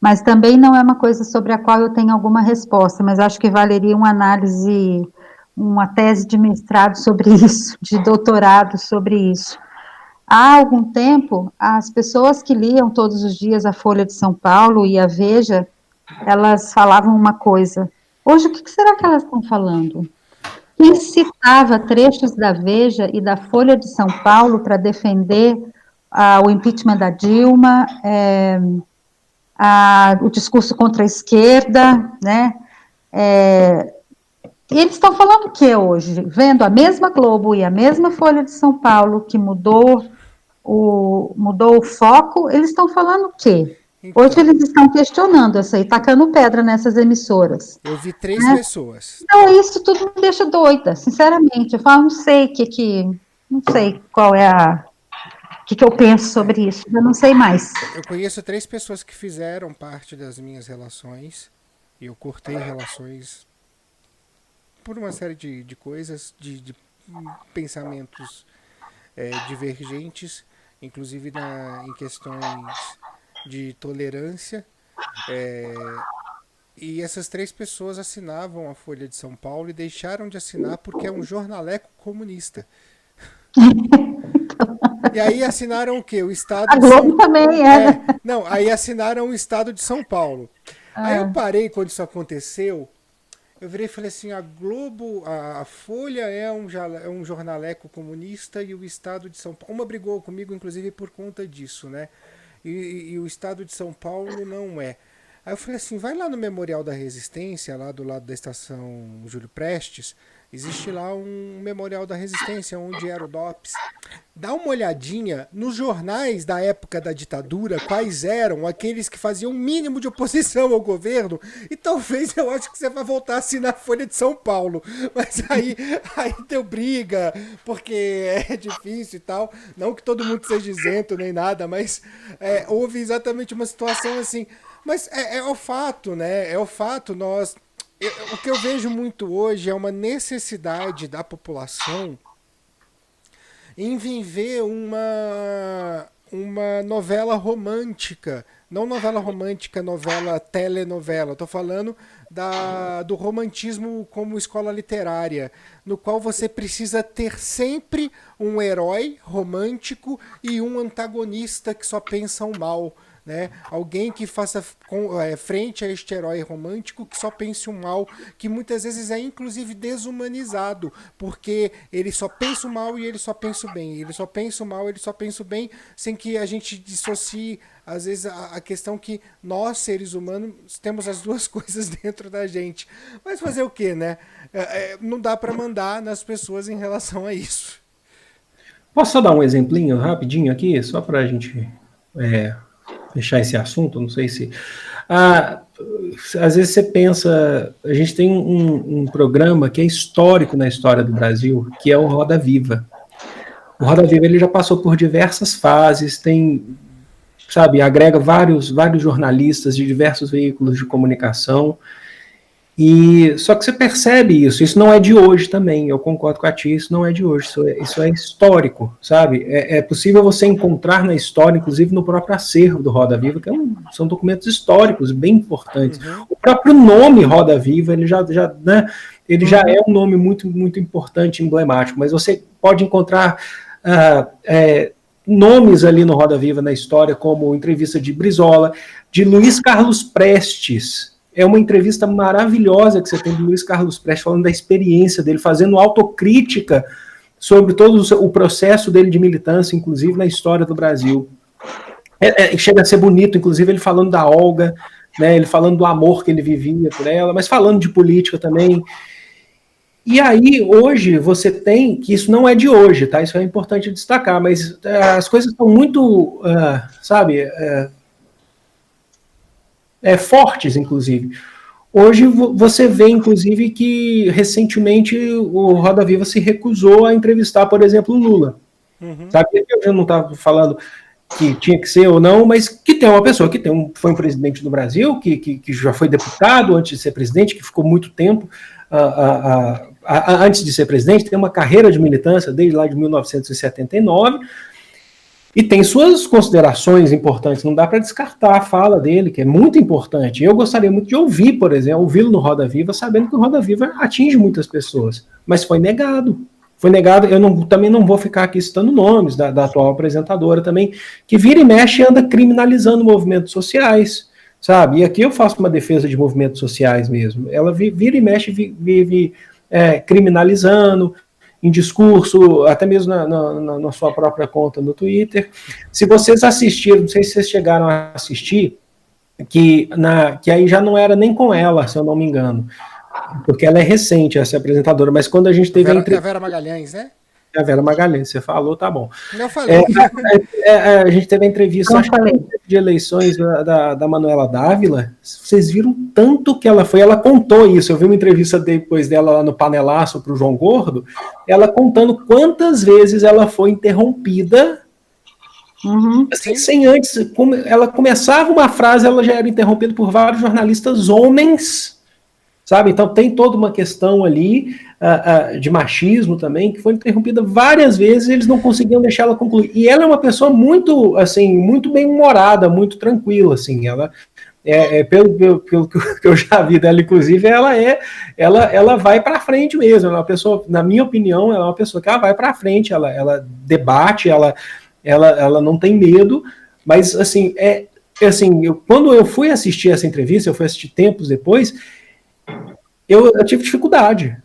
Mas também não é uma coisa sobre a qual eu tenho alguma resposta, mas acho que valeria uma análise, uma tese de mestrado sobre isso, de doutorado sobre isso. Há algum tempo, as pessoas que liam todos os dias a Folha de São Paulo e a Veja, elas falavam uma coisa. Hoje, o que será que elas estão falando? Quem citava trechos da Veja e da Folha de São Paulo para defender o impeachment da Dilma, o discurso contra a esquerda, né? E eles estão falando o que hoje? Vendo a mesma Globo e a mesma Folha de São Paulo, que mudou o foco, eles estão falando o quê? Então, hoje eles estão questionando isso aí, tacando pedra nessas emissoras. eu vi 3 pessoas. Então, isso tudo me deixa doida, sinceramente. Eu falo, não sei não sei qual é o que eu penso sobre isso, eu não sei mais. Eu conheço 3 pessoas que fizeram parte das minhas relações, e eu cortei relações por uma série de coisas, de pensamentos divergentes, inclusive em questões de tolerância. E essas 3 pessoas assinavam a Folha de São Paulo e deixaram de assinar porque é um jornaleco comunista. E aí assinaram o quê? O Estado A de São Globo também é. Não, aí assinaram o Estado de São Paulo. Aí eu parei quando isso aconteceu. Eu virei e falei assim, a Globo, a Folha é um jornaleco comunista e o Estado de São Paulo... Uma brigou comigo, inclusive, por conta disso, né? E o Estado de São Paulo não é. Aí eu falei assim, vai lá no Memorial da Resistência, lá do lado da estação Júlio Prestes, existe lá um Memorial da Resistência, onde era o DOPS. Dá uma olhadinha nos jornais da época da ditadura, quais eram aqueles que faziam o mínimo de oposição ao governo, e talvez eu acho que você vai voltar a assinar a Folha de São Paulo. Mas aí deu briga, porque é difícil e tal. Não que todo mundo seja isento nem nada, mas houve exatamente uma situação assim. Mas é o fato, né? É o fato, o que eu vejo muito hoje é uma necessidade da população em viver uma novela romântica. Não novela romântica, novela telenovela. Estou falando do romantismo como escola literária, no qual você precisa ter sempre um herói romântico e um antagonista que só pensa o mal. Né? Alguém que faça frente a este herói romântico que só pense o mal, que muitas vezes é inclusive desumanizado, porque ele só pensa o mal e ele só pensa o bem, ele só pensa o mal, ele só pensa o bem, sem que a gente dissocie às vezes a questão que nós, seres humanos, temos as duas coisas dentro da gente. Mas fazer o que, né? Não dá para mandar nas pessoas em relação a isso. Posso só dar um exemplinho rapidinho aqui, só para a gente fechar esse assunto? Não sei se... às vezes você pensa... A gente tem um programa que é histórico na história do Brasil, que é o Roda Viva. O Roda Viva ele já passou por diversas fases, agrega vários vários jornalistas de diversos veículos de comunicação, e só que você percebe isso não é de hoje também, eu concordo com a Tia, isso não é de hoje, isso é histórico, sabe? É possível você encontrar na história, inclusive no próprio acervo do Roda Viva, que são documentos históricos bem importantes. Uhum. O próprio nome Roda Viva, ele já é um nome muito, muito importante, emblemático, mas você pode encontrar nomes ali no Roda Viva na história, como entrevista de Brizola, de Luiz Carlos Prestes. É uma entrevista maravilhosa que você tem do Luiz Carlos Prestes, falando da experiência dele, fazendo autocrítica sobre todo o processo dele de militância, inclusive na história do Brasil. Chega a ser bonito, inclusive ele falando da Olga, né, ele falando do amor que ele vivia por ela, mas falando de política também. E aí, hoje, você tem, que isso não é de hoje, tá? Isso é importante destacar, mas as coisas estão muito, fortes, inclusive. Hoje você vê, inclusive, que recentemente o Roda Viva se recusou a entrevistar, por exemplo, o Lula. Uhum. Sabe? Eu não estava falando que tinha que ser ou não, mas que tem uma pessoa que foi um presidente do Brasil, que já foi deputado antes de ser presidente, que ficou muito tempo antes de ser presidente, tem uma carreira de militância desde lá de 1979, e tem suas considerações importantes, não dá para descartar a fala dele, que é muito importante. Eu gostaria muito de ouvir, por exemplo, ouvi-lo no Roda Viva, sabendo que o Roda Viva atinge muitas pessoas, mas foi negado. Foi negado, também não vou ficar aqui citando nomes da atual apresentadora também, que vira e mexe e anda criminalizando movimentos sociais, sabe? E aqui eu faço uma defesa de movimentos sociais mesmo. Ela vira e mexe, vive criminalizando, em discurso, até mesmo na sua própria conta no Twitter. Se vocês assistiram, não sei se vocês chegaram a assistir, que aí já não era nem com ela, se eu não me engano, porque ela é recente, essa apresentadora, mas quando a gente teve a Vera Magalhães, né? A Vera Magalhães, você falou, tá bom. Eu falei. A gente teve a entrevista de eleições da Manuela Dávila. Vocês viram tanto que ela foi, ela contou isso. Eu vi uma entrevista depois dela lá no Panelaço para o João Gordo, ela contando quantas vezes ela foi interrompida. Assim, sem antes, ela começava uma frase, ela já era interrompida por vários jornalistas homens, sabe? Então tem toda uma questão ali de machismo também, que foi interrompida várias vezes e eles não conseguiam deixar ela concluir. E ela é uma pessoa muito, assim, muito bem-humorada, muito tranquila, assim. Ela, pelo que eu já vi dela, inclusive, ela vai para frente mesmo. Ela é uma pessoa, na minha opinião, ela é uma pessoa que ela vai para frente, ela debate, ela não tem medo, mas, assim, quando eu fui assistir essa entrevista, eu fui assistir tempos depois, eu tive dificuldade.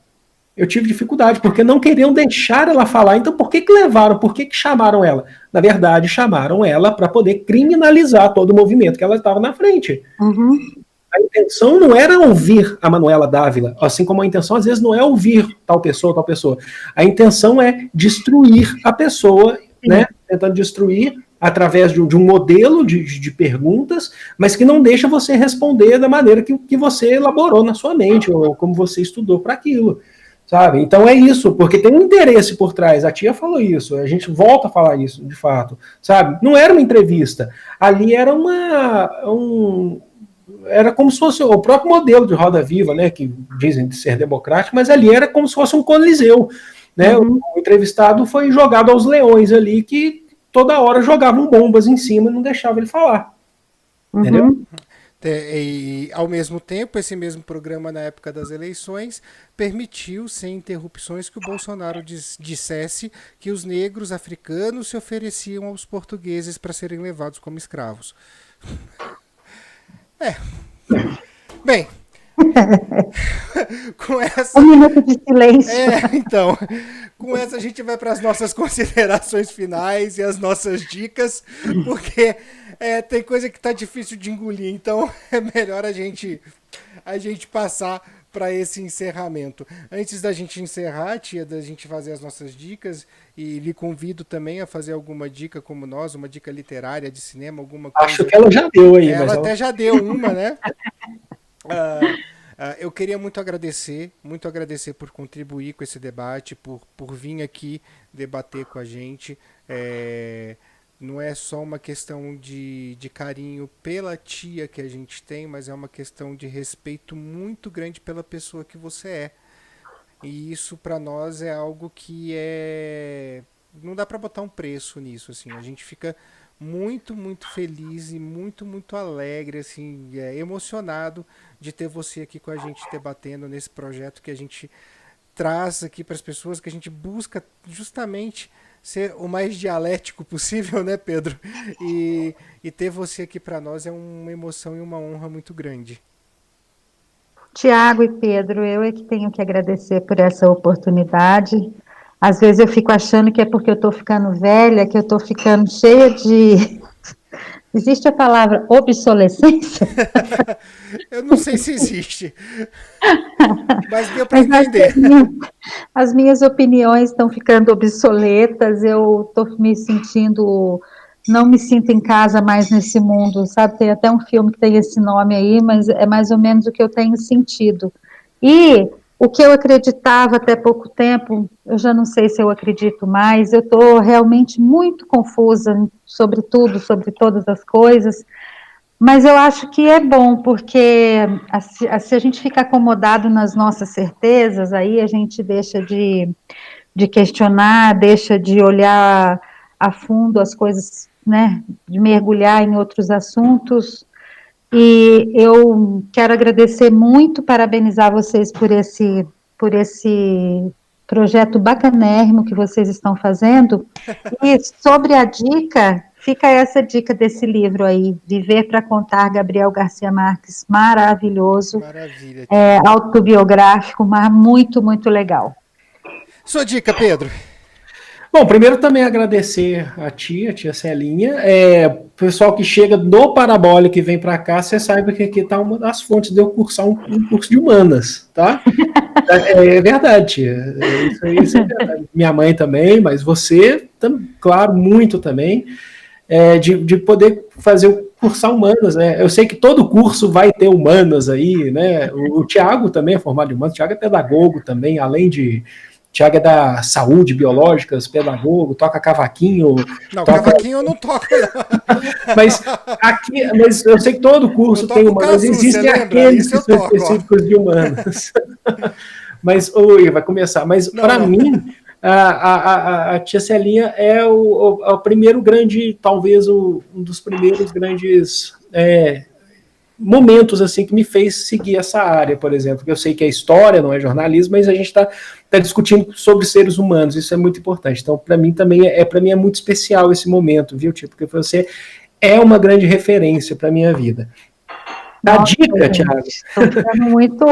Porque não queriam deixar ela falar. Então, por que levaram? Por que chamaram ela? Na verdade, chamaram ela para poder criminalizar todo o movimento que ela estava na frente. A intenção não era ouvir a Manuela Dávila, assim como a intenção, às vezes, não é ouvir tal pessoa. A intenção é destruir a pessoa, né? Tentando destruir através de um modelo de perguntas, mas que não deixa você responder da maneira que você elaborou na sua mente, ou como você estudou para aquilo. Sabe? Então é isso, porque tem um interesse por trás. A tia falou isso, a gente volta a falar isso, de fato. Sabe? Não era uma entrevista. Ali era era como se fosse o próprio modelo de Roda Viva, né? Que dizem de ser democrático, mas ali era como se fosse um coliseu. Né? O entrevistado foi jogado aos leões ali, que toda hora jogavam bombas em cima e não deixavam ele falar. Entendeu? E, ao mesmo tempo, esse mesmo programa, na época das eleições, permitiu, sem interrupções, que o Bolsonaro dissesse que os negros africanos se ofereciam aos portugueses para serem levados como escravos. Bem, com essa... Um minuto de silêncio. Então, com essa a gente vai para as nossas considerações finais e as nossas dicas, porque tem coisa que tá difícil de engolir, então é melhor a gente passar para esse encerramento. Antes da gente encerrar, tia, da gente fazer as nossas dicas, e lhe convido também a fazer alguma dica como nós, uma dica literária de cinema, alguma coisa. Acho que ela já deu aí. Ela até já deu uma, né? Eu queria muito agradecer por contribuir com esse debate, por vir aqui debater com a gente. Não é só uma questão de carinho pela tia que a gente tem, mas é uma questão de respeito muito grande pela pessoa que você é. E isso para nós é algo que não dá para botar um preço nisso, assim. A gente fica muito, muito feliz e muito, muito alegre, assim, emocionado de ter você aqui com a gente debatendo nesse projeto que a gente traz aqui para as pessoas, que a gente busca justamente ser o mais dialético possível, né, Pedro? E ter você aqui para nós é uma emoção e uma honra muito grande. Tiago e Pedro, eu é que tenho que agradecer por essa oportunidade. Às vezes eu fico achando que é porque eu estou ficando velha, que eu estou ficando cheia de... Existe a palavra obsolescência? Eu não sei se existe, mas deu para entender. As minhas opiniões estão ficando obsoletas, eu estou me sentindo... Não me sinto em casa mais nesse mundo, sabe? Tem até um filme que tem esse nome aí, mas é mais ou menos o que eu tenho sentido. E o que eu acreditava até pouco tempo, eu já não sei se eu acredito mais, eu estou realmente muito confusa sobre tudo, sobre todas as coisas, mas eu acho que é bom, porque se a gente fica acomodado nas nossas certezas, aí a gente deixa de questionar, deixa de olhar a fundo as coisas, né, de mergulhar em outros assuntos. E eu quero agradecer muito, parabenizar vocês por esse projeto bacanérrimo que vocês estão fazendo. E sobre a dica, fica essa dica desse livro aí, Viver para Contar, Gabriel Garcia Marques, maravilhoso. Maravilha. Autobiográfico, mas muito, muito legal. Sua dica, Pedro? Bom, primeiro também agradecer a tia Celinha. Pessoal que chega do Parabólico e vem para cá, você sabe que aqui está uma das fontes de eu cursar um curso de humanas, tá? É verdade, tia. Isso é verdade. Minha mãe também, mas você, claro, muito também, de poder cursar humanas, né? Eu sei que todo curso vai ter humanas aí, né? O Tiago também é formado em humanas, o Tiago é pedagogo também, além de... Tiago é da saúde, biológicas, pedagogo, toca cavaquinho. Não, cavaquinho eu não toco, não. Mas eu sei que todo curso tem humanas, existem aqueles que são específicos de humanas. Mas, vai começar. Mas, para mim, a tia Celinha é o primeiro grande, talvez um dos primeiros grandes momentos assim que me fez seguir essa área, por exemplo. Eu sei que é história, não é jornalismo, mas a gente está discutindo sobre seres humanos, isso é muito importante. Então, para mim também para mim é muito especial esse momento, viu, tio? Porque você é uma grande referência para minha vida. A dica, Thiago. Estou ficando muito.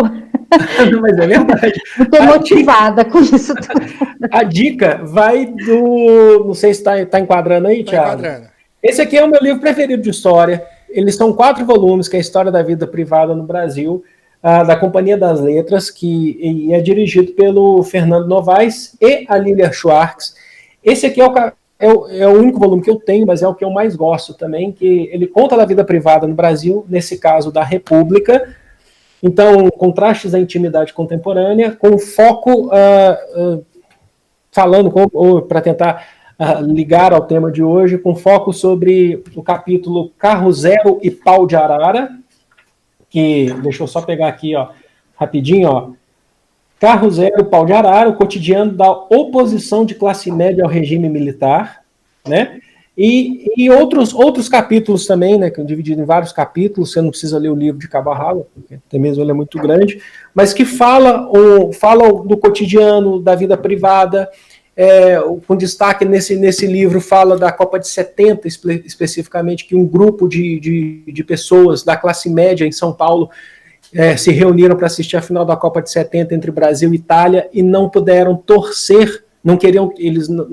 Mas é verdade. Muito motivada com isso tudo. A dica vai do. Não sei se está enquadrando aí, Thiago. Está enquadrando. Esse aqui é o meu livro preferido de história. Eles são 4 volumes, que é a História da Vida Privada no Brasil, da Companhia das Letras, que é dirigido pelo Fernando Novaes e a Lilia Schwartz. Esse aqui é o único volume que eu tenho, mas é o que eu mais gosto também, que ele conta da vida privada no Brasil, nesse caso da República. Então, contrastes da intimidade contemporânea, com foco, para tentar ligar ao tema de hoje, com foco sobre o capítulo Carro Zero e Pau de Arara, que, deixa eu só pegar aqui, rapidinho, Carro Zero, Pau de Arara, o cotidiano da oposição de classe média ao regime militar, né? E outros capítulos também, né, que eu dividi em vários capítulos, você não precisa ler o livro de cabo a rabo, porque até mesmo ele é muito grande, mas que fala do cotidiano, da vida privada, com destaque nesse livro fala da Copa de 70, especificamente, que um grupo de pessoas da classe média em São Paulo se reuniram para assistir a final da Copa de 70 entre Brasil e Itália e não puderam torcer, não queriam, eles na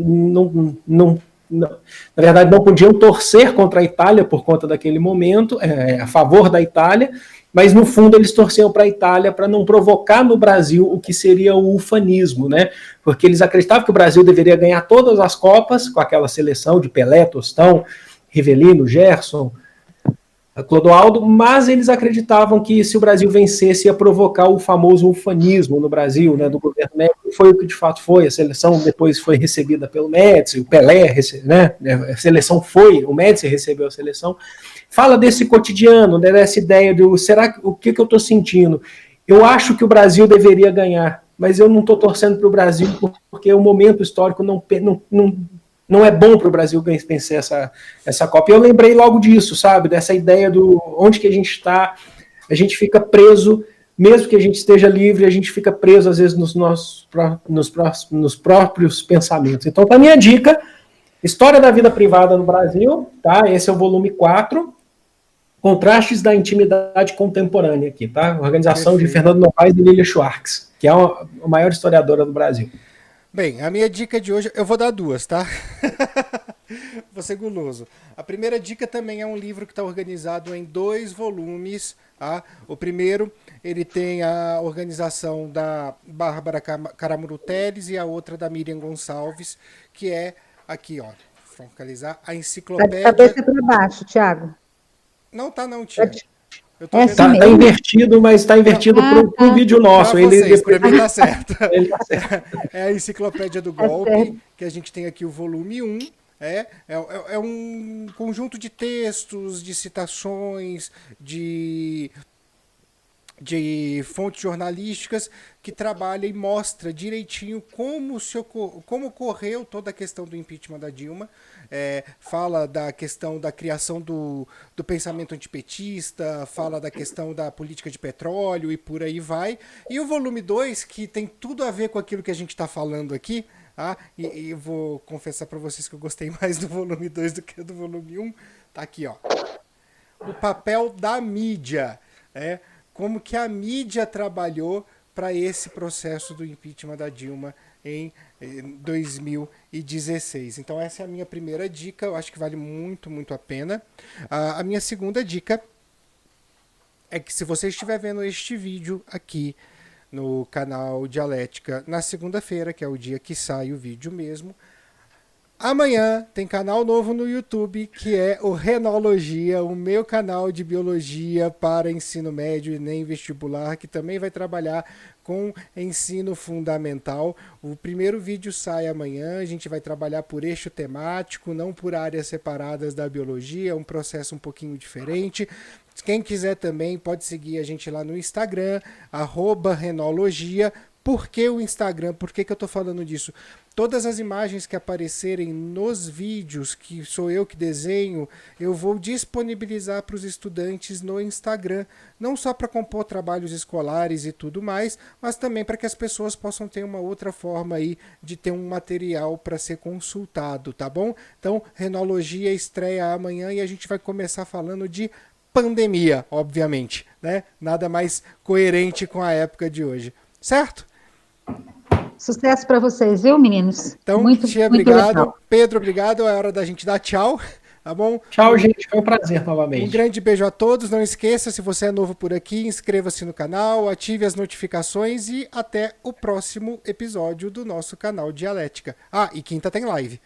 verdade não podiam torcer contra a Itália por conta daquele momento, a favor da Itália, mas no fundo eles torciam para a Itália para não provocar no Brasil o que seria o ufanismo, né? Porque eles acreditavam que o Brasil deveria ganhar todas as Copas com aquela seleção de Pelé, Tostão, Rivelino, Gerson, Clodoaldo, mas eles acreditavam que se o Brasil vencesse ia provocar o famoso ufanismo no Brasil, né, do governo Médici, foi o que de fato foi, a seleção depois foi recebida pelo Médici, o Pelé, né, a seleção foi, o Médici recebeu a seleção, fala desse cotidiano, né, dessa ideia de, o que eu estou sentindo? Eu acho que o Brasil deveria ganhar, mas eu não estou torcendo para o Brasil porque o momento histórico não é bom para o Brasil vencer essa Copa. E eu lembrei logo disso, sabe? Dessa ideia do onde que a gente está, a gente fica preso, mesmo que a gente esteja livre, a gente fica preso, às vezes, nos próprios pensamentos. Então, a minha dica, História da Vida Privada no Brasil, tá? Esse é o volume 4, Contrastes da Intimidade Contemporânea aqui, tá? Organização de Fernando Novaes e Lilia Schwartz, que é a maior historiadora do Brasil. Bem, a minha dica de hoje, eu vou dar 2, tá? Vou ser guloso. A primeira dica também é um livro que está organizado em 2 volumes, tá? O primeiro, ele tem a organização da Bárbara Caramuru Teles e a outra da Miriam Gonçalves, que é aqui, ó, focalizar, a enciclopédia... Tá de cabeça para baixo, Thiago. Não tá não, tia. Tá invertido, mas está invertido para o vídeo nosso. Para mim tá certo. É a Enciclopédia do Golpe, que a gente tem aqui o volume 1. É um conjunto de textos, de citações, de fontes jornalísticas que trabalha e mostra direitinho como ocorreu toda a questão do impeachment da Dilma. Fala da questão da criação do pensamento antipetista, fala da questão da política de petróleo e por aí vai. E o volume 2, que tem tudo a ver com aquilo que a gente está falando aqui, e vou confessar para vocês que eu gostei mais do volume 2 do que do volume 1, tá aqui, ó. O papel da mídia, como que a mídia trabalhou para esse processo do impeachment da Dilma em 2016. Então essa é a minha primeira dica, eu acho que vale muito, muito a pena. A minha segunda dica é que se você estiver vendo este vídeo aqui no canal Dialética na segunda-feira, que é o dia que sai o vídeo mesmo, amanhã tem canal novo no YouTube, que é o Renologia, o meu canal de biologia para ensino médio e nem vestibular, que também vai trabalhar com ensino fundamental. O primeiro vídeo sai amanhã, a gente vai trabalhar por eixo temático, não por áreas separadas da biologia, é um processo um pouquinho diferente. Quem quiser também pode seguir a gente lá no Instagram, @Renologia. Por que o Instagram? Por que eu estou falando disso? Todas as imagens que aparecerem nos vídeos, que sou eu que desenho, eu vou disponibilizar para os estudantes no Instagram. Não só para compor trabalhos escolares e tudo mais, mas também para que as pessoas possam ter uma outra forma aí de ter um material para ser consultado, tá bom? Então, Renologia estreia amanhã e a gente vai começar falando de pandemia, obviamente, né? Nada mais coerente com a época de hoje. Certo? Sucesso para vocês, viu, meninos? Então, Muito, Tia, muito obrigado. legal. Pedro, obrigado. É hora da gente dar tchau, tá bom? Tchau, gente. Foi um prazer novamente. Um grande beijo a todos. Não esqueça, se você é novo por aqui, inscreva-se no canal, ative as notificações e até o próximo episódio do nosso canal Dialética. Ah, e quinta tem live.